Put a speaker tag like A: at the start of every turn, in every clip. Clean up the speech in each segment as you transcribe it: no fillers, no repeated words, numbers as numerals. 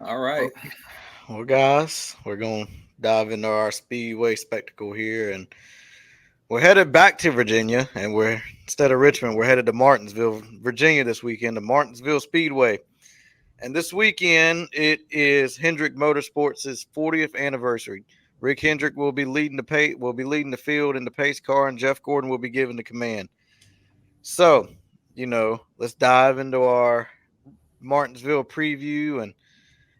A: All right.
B: Well, guys, we're going to dive into our Speedway spectacle here, and we're headed back to Virginia, and we're instead of Richmond, we're headed to Martinsville, Virginia this weekend, to Martinsville Speedway. And this weekend, it is Hendrick Motorsports' 40th anniversary. Rick Hendrick will be leading the field in the pace car, and Jeff Gordon will be giving the command. So, let's dive into our Martinsville preview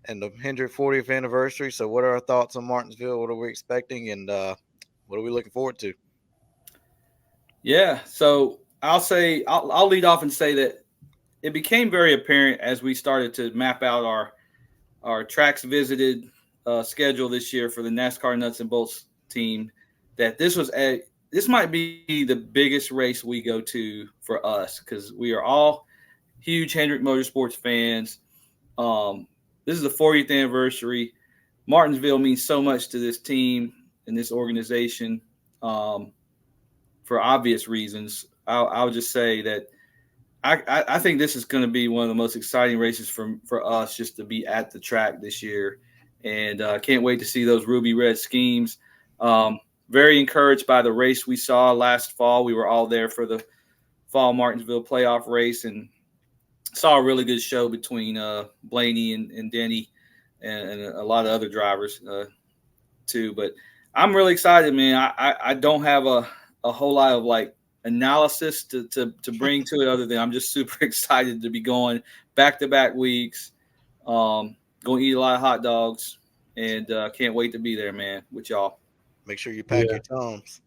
B: and the Hendrick 40th anniversary. So, what are our thoughts on Martinsville? What are we expecting, and what are we looking forward to?
A: Yeah. So I'll lead off and say that it became very apparent as we started to map out our tracks visited schedule this year for the NASCAR Nuts and Bolts team that this might be the biggest race we go to for us because we are all huge Hendrick Motorsports fans. This is the 40th anniversary. Martinsville means so much to this team and this organization for obvious reasons. I'll just say that I think this is going to be one of the most exciting races for us just to be at the track this year. And can't wait to see those ruby red schemes. Very encouraged by the race we saw last fall. We were all there for the fall Martinsville playoff race and saw a really good show between Blaney and Denny and a lot of other drivers too. But I'm really excited, man. I don't have a whole lot of like analysis to bring to it other than I'm just super excited to be going back to back weeks. Going to eat a lot of hot dogs and can't wait to be there, man, with y'all.
B: Make sure you pack
C: Yeah,
B: your Toms.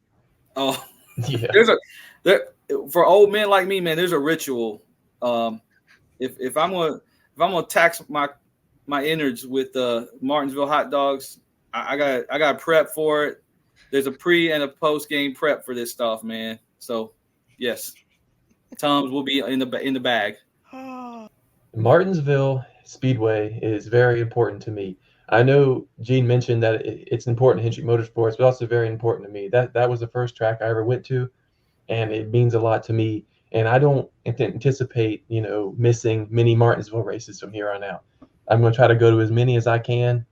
A: Oh,
C: yeah.
A: there's a there for old men like me, man. There's a ritual. Um, if I'm gonna tax my innards with Martinsville hot dogs, I got prep for it. There's a pre and a post game prep for this stuff, man. So yes, Tom's will be in the bag.
C: Martinsville Speedway is very important to me. I know Gene mentioned that it's important to Hendrick Motorsports, but also very important to me. That was the first track I ever went to, and it means a lot to me. And I don't anticipate, missing many Martinsville races from here on out. I'm going to try to go to as many as I can,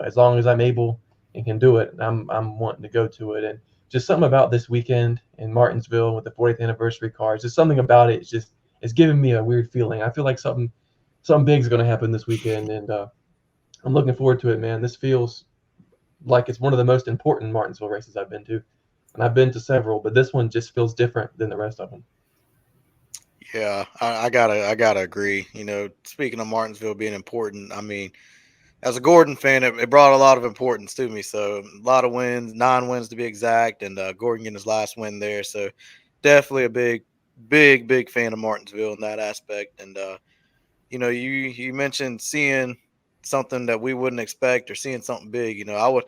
C: as long as I'm able and can do it. I'm wanting to go to it, and just something about this weekend in Martinsville with the 40th anniversary cars. Just something about it. It's giving me a weird feeling. I feel like something big is going to happen this weekend, and I'm looking forward to it, man. This feels like it's one of the most important Martinsville races I've been to, and I've been to several, but this one just feels different than the rest of them.
B: Yeah, I gotta agree. Speaking of Martinsville being important, I mean, as a Gordon fan, it brought a lot of importance to me. So a lot of wins, 9 wins to be exact, and Gordon getting his last win there. So definitely a big fan of Martinsville in that aspect. And you mentioned seeing something that we wouldn't expect or seeing something big. I would,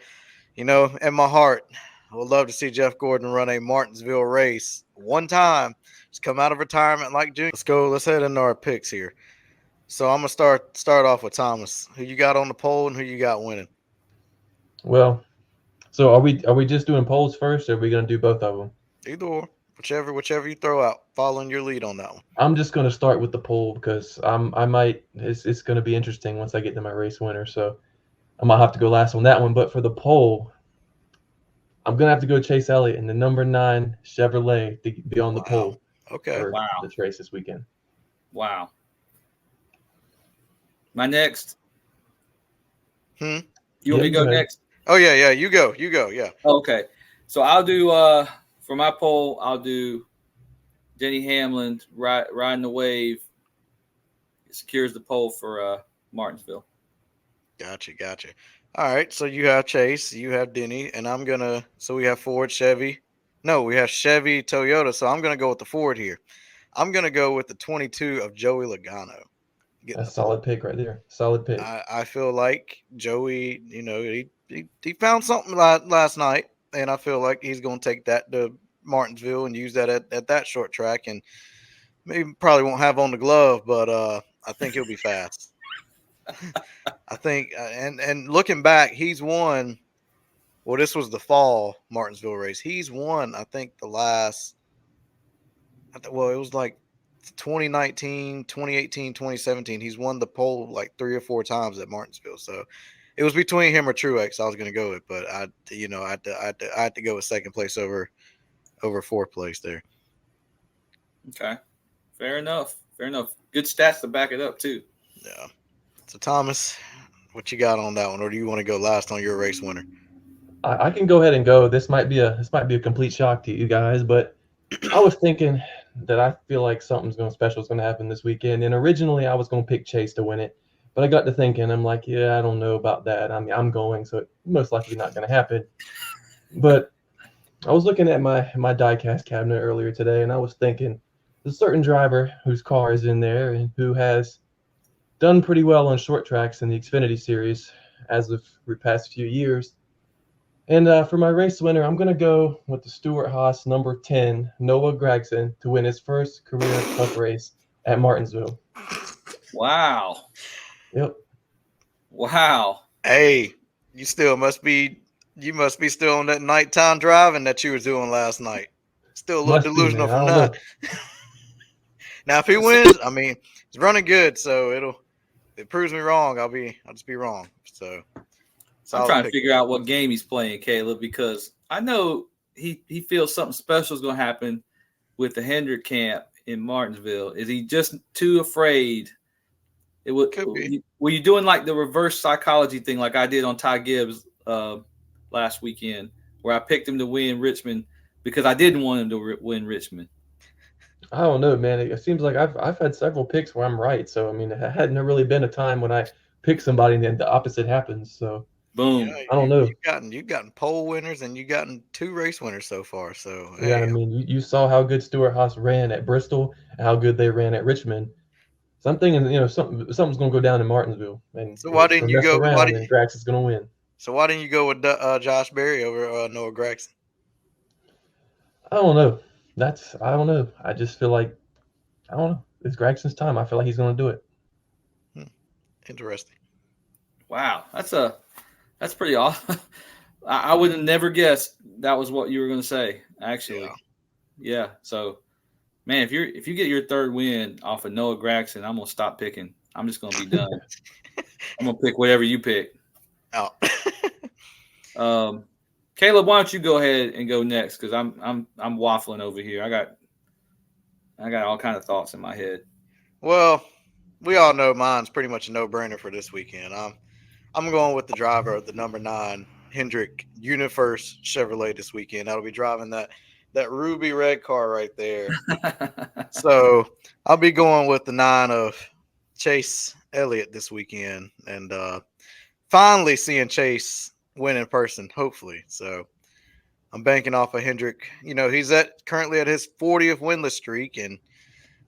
B: in my heart, I would love to see Jeff Gordon run a Martinsville race one time. Just come out of retirement like Junior. Let's go. Let's head into our picks here. So I'm gonna start off with Thomas. Who you got on the pole and who you got winning?
C: Well, so are we just doing polls first, or are we going to do both of them?
B: Either or, whichever you throw out. Following your lead on that one.
C: I'm just going to start with the poll because I might it's going to be interesting once I get to my race winner. So I might have to go last on that one. But for the poll, I'm going to have to go Chase Elliott in the number 9 Chevrolet to be on the
B: Wow.
C: pole
B: Okay.
C: for
A: Wow,
C: this race this weekend.
A: wow. My next,
B: Hmm.
A: you want
C: Yeah,
A: me
C: you
A: to
C: go
A: go
C: ahead.
A: next?
B: Oh yeah. You go. You go. Yeah.
A: Okay, so I'll do for my poll. I'll do Denny Hamlin riding the wave. It secures the pole for Martinsville.
B: Gotcha. All right. So you have Chase, you have Denny, and I'm gonna. So we have Ford, Chevy. No, we have Chevy, Toyota. So I'm gonna go with the Ford here. I'm gonna go with the 22 of Joey Logano getting
C: That's
B: the
C: a solid
B: pole.
C: pick right there. Solid pick.
B: I feel like Joey, he found something last night, and I feel like he's going to take that to Martinsville and use that at that short track, and maybe probably won't have on the glove, but I think he'll be fast. I think, and looking back, he's won. Well, this was the fall Martinsville race. He's won, I think, the last. Well, it was like 2019, 2018, 2017. He's won the pole like 3 or 4 times at Martinsville. So it was between him or Truex. I was going to go with, but I had to go with second place over fourth place there.
A: Okay, fair enough. Good stats to back it up too.
B: Yeah. So Thomas, what you got on that one, or do you want to go last on your race winner?
C: I can go ahead and go. This might be a complete shock to you guys, but I was thinking that I feel like something special is going to happen this weekend. And originally I was going to pick Chase to win it, but I got to thinking, I'm like, yeah, I don't know about that. I mean, I'm going, so it's most likely not going to happen. But I was looking at my diecast cabinet earlier today, and I was thinking, there's a certain driver whose car is in there and who has done pretty well on short tracks in the Xfinity Series as of the past few years. And for my race winner, I'm going to go with the Stewart-Haas number 10, Noah Gragson, to win his first career Cup race at Martinsville.
A: Wow.
C: Yep.
A: Wow.
B: Hey, you must be still on that nighttime driving that you were doing last night. Still a little delusional from that. Now, if he wins, I mean, he's running good, so if it proves me wrong, I'll just be wrong. So
A: I'm trying to figure out what game he's playing, Caleb, because I know he feels something special is going to happen with the Hendrick camp in Martinsville. Is he just too afraid? Could be. Were you doing like the reverse psychology thing like I did on Ty Gibbs last weekend, where I picked him to win Richmond because I didn't want him to win Richmond?
C: I don't know, man. It seems like I've had several picks where I'm right. So, I mean, it hadn't really been a time when I pick somebody and then the opposite happens. So,
A: boom.
C: Yeah, I don't know.
B: You've gotten pole winners and you've gotten 2 race winners so far. So,
C: yeah, I mean, you saw how good Stewart-Haas ran at Bristol and how good they ran at Richmond. So I'm thinking, something's going to go down in Martinsville. And
B: so why didn't you go?
C: And Grax is going to win.
B: So why didn't you go with Josh Berry over Noah Gragson?
C: I don't know. I don't know. I just feel like, I don't know. It's Gragson's time. I feel like he's going to do it.
B: Interesting.
A: Wow. That's pretty awesome. I would have never guessed that was what you were going to say, actually. Yeah. So, man, if you get your third win off of Noah Gragson, I'm going to stop picking. I'm just going to be done. I'm going to pick whatever you pick.
B: Oh.
A: Caleb, why don't you go ahead and go next? Because I'm waffling over here. I got all kind of thoughts in my head.
B: Well, we all know mine's pretty much a no-brainer for this weekend. I'm going with the driver of the number 9 Hendrick UniFirst Chevrolet this weekend. That'll be driving that ruby red car right there. So I'll be going with the 9 of Chase Elliott this weekend, and finally seeing Chase win in person, hopefully. So I'm banking off of Hendrick. He's currently at his 40th winless streak, and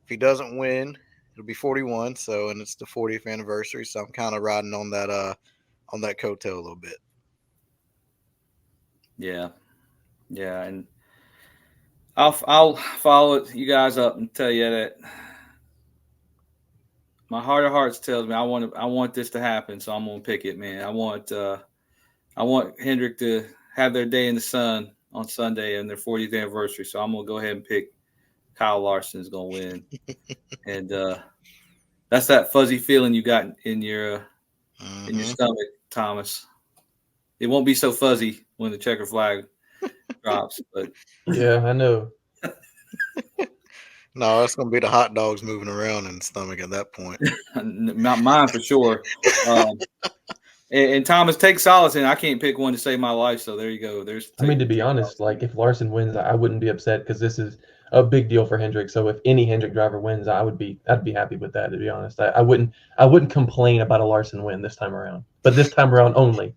B: if he doesn't win, it'll be 41. So, and it's the 40th anniversary. So I'm kind of riding on that coattail a little bit.
A: Yeah, and I'll follow you guys up and tell you that my heart of hearts tells me I want this to happen, so I'm gonna pick it, man. I want Hendrick to have their day in the sun on Sunday and their 40th anniversary, so I'm gonna go ahead and pick Kyle Larson's gonna win, and that's that fuzzy feeling you got in your stomach, Thomas. It won't be so fuzzy when the checker flag drops, but
C: yeah, I know.
B: No, it's going to be the hot dogs moving around in the stomach at that point.
A: Not mine for sure. And Thomas, take solace in I can't pick one to save my life. So there you go.
C: To be honest, like if Larson wins, I wouldn't be upset because this is a big deal for Hendrick. So if any Hendrick driver wins, I'd be happy with that. To be honest, I wouldn't complain about a Larson win this time around, but this time around only.